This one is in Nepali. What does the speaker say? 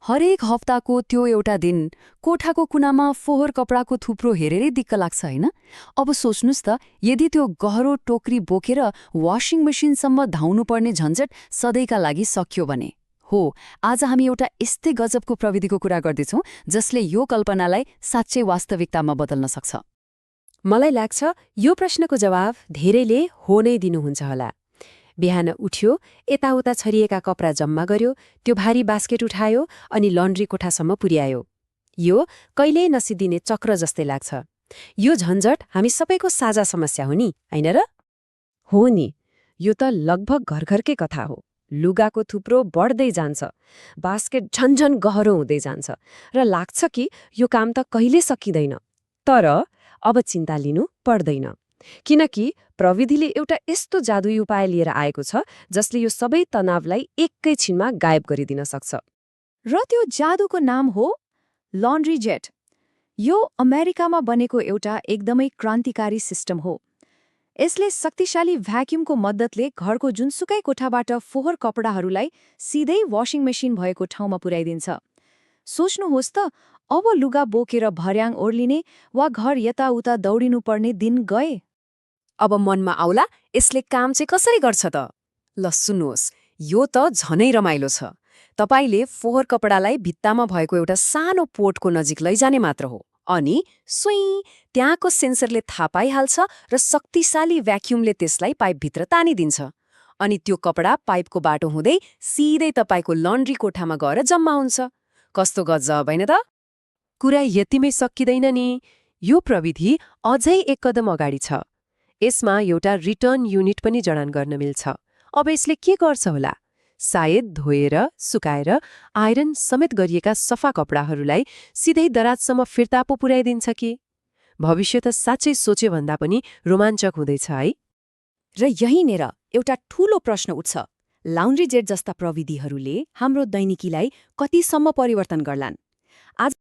हरेक हप्ताको त्यो एउटा दिन कोठाको कुनामा फोहोर कपडाको थुप्रो हेरेरै दिक्क लाग्छ होइन? अब सोच्नुस् त, यदि त्यो गहरो टोकरी बोकेर वाशिङ मेसिनसम्म धाउनुपर्ने झन्झट सधैँका लागि सकियो भने। हो, आज हामी एउटा यस्तै गजबको प्रविधिको कुरा गर्दैछौँ जसले यो कल्पनालाई साँच्चै वास्तविकतामा बदल्न सक्छ। मलाई लाग्छ यो प्रश्नको जवाब धेरैले हो नै दिनुहुन्छ होला। बिहान उठ्यो, यताउता छरिएका कपडा जम्मा गर्यो, त्यो भारी बास्केट उठायो अनि लन्ड्री कोठासम्म पुर्यायो। यो कहिल्यै नसिद्धिने चक्र जस्तै लाग्छ। यो झन्झट हामी सबैको साझा समस्या हो नि, होइन र? हो नि, यो त लगभग घरघरकै कथा हो। लुगाको थुप्रो बढ्दै जान्छ, बास्केट झन्झन गहरो हुँदै जान्छ र लाग्छ कि यो काम त कहिले सकिँदैन। तर अब चिन्ता लिनु पर्दैन, किनकि प्रविधिले एउटा यस्तो जादुई उपाय लिएर आएको छ जसले यो सबै तनावलाई एकैछिनमा गायब गरिदिन सक्छ। र त्यो जादुको नाम हो लन्ड्री जेट। यो अमेरिकामा बनेको एउटा एकदमै क्रान्तिकारी सिस्टम हो। यसले शक्तिशाली भ्याक्युमको मद्दतले घरको जुनसुकै कोठाबाट फोहोर कपडाहरूलाई सिधै वाशिङ मेसिन भएको ठाउँमा पुर्याइदिन्छ। सोच्नुहोस् त, अब लुगा बोकेर भर्याङ ओर्लिने वा घर यताउता दौडिनुपर्ने दिन गए। अब मनमा आउला, यसले काम चाहिँ कसरी गर्छ त? ल सुन्नुहोस्, यो त झनै रमाइलो छ। तपाईले फोहोर कपडालाई भित्तामा भएको एउटा सानो पोर्टको नजिक लैजाने मात्र हो, अनि सुई त्यहाँको सेन्सरले थाहा पाइहाल्छ र शक्तिशाली भ्याक्युमले त्यसलाई पाइपभित्र तानिदिन्छ। अनि त्यो कपडा पाइपको बाटो हुँदै सिधै तपाईँको लन्ड्री कोठामा गएर जम्मा हुन्छ। कस्तो गजब होइन त? कुरा यतिमै सकिँदैन नि। यो प्रविधि अझै एक कदम अगाडि छ। यसमा एउटा रिटर्न युनिट पनि जडान गर्न मिल्छ। अब यसले के गर्छ होला? सायद धोएर, सुकाएर, आइरन समेत गरिएका सफा कपडाहरूलाई सिधै दराजसम्म फिर्ता पो पुर्याइदिन्छ कि? भविष्य त साँच्चै सोचे भन्दा पनि रोमाञ्चक हुँदैछ है। र यहीँनेर एउटा ठूलो प्रश्न उठ्छ। लाउन्ड्री जेट जस्ता प्रविधिहरूले हाम्रो दैनिकीलाई कतिसम्म परिवर्तन गर्लान्? आज